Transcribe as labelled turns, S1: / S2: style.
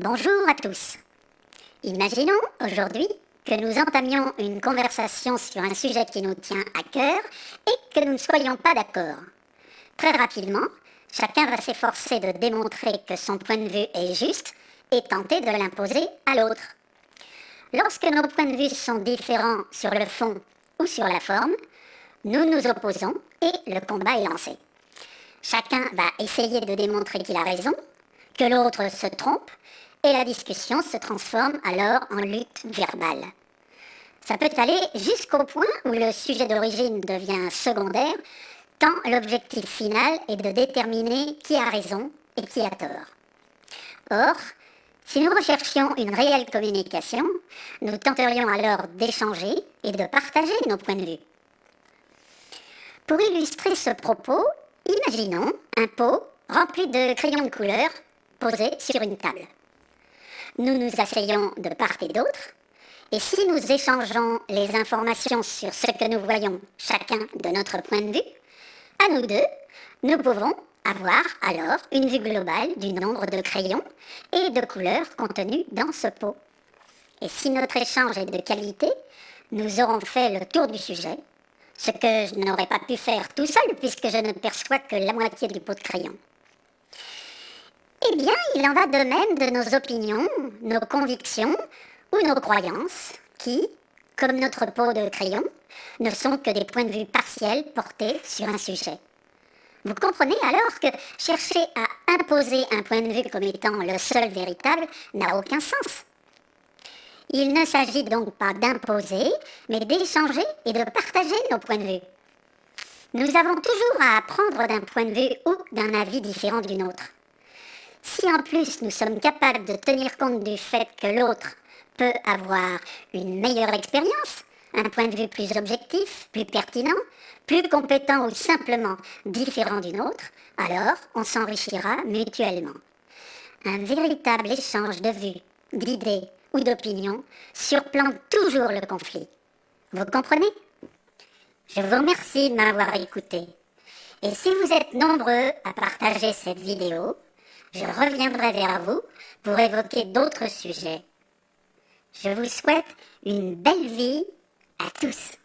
S1: Bonjour à tous. Imaginons aujourd'hui que nous entamions une conversation sur un sujet qui nous tient à cœur et que nous ne soyons pas d'accord. Très rapidement, chacun va s'efforcer de démontrer que son point de vue est juste et tenter de l'imposer à l'autre. Lorsque nos points de vue sont différents sur le fond ou sur la forme, nous nous opposons et le combat est lancé. Chacun va essayer de démontrer qu'il a raison, que l'autre se trompe, et la discussion se transforme alors en lutte verbale. Ça peut aller jusqu'au point où le sujet d'origine devient secondaire, tant l'objectif final est de déterminer qui a raison et qui a tort. Or, si nous recherchions une réelle communication, nous tenterions alors d'échanger et de partager nos points de vue. Pour illustrer ce propos, imaginons un pot rempli de crayons de couleur posé sur une table. Nous nous asseyons de part et d'autre, et si nous échangeons les informations sur ce que nous voyons chacun de notre point de vue, à nous deux, nous pouvons avoir alors une vue globale du nombre de crayons et de couleurs contenus dans ce pot. Et si notre échange est de qualité, nous aurons fait le tour du sujet, ce que je n'aurais pas pu faire tout seul puisque je ne perçois que la moitié du pot de crayon. Eh bien, il en va de même de nos opinions, nos convictions ou nos croyances qui, comme notre pot de crayon, ne sont que des points de vue partiels portés sur un sujet. Vous comprenez alors que chercher à imposer un point de vue comme étant le seul véritable n'a aucun sens. Il ne s'agit donc pas d'imposer, mais d'échanger et de partager nos points de vue. Nous avons toujours à apprendre d'un point de vue ou d'un avis différent du nôtre. Si en plus nous sommes capables de tenir compte du fait que l'autre peut avoir une meilleure expérience, un point de vue plus objectif, plus pertinent, plus compétent ou simplement différent du nôtre, alors on s'enrichira mutuellement. Un véritable échange de vues, d'idées ou d'opinions surplombe toujours le conflit. Vous comprenez ? Je vous remercie de m'avoir écouté. Et si vous êtes nombreux à partager cette vidéo, je reviendrai vers vous pour évoquer d'autres sujets. Je vous souhaite une belle vie à tous.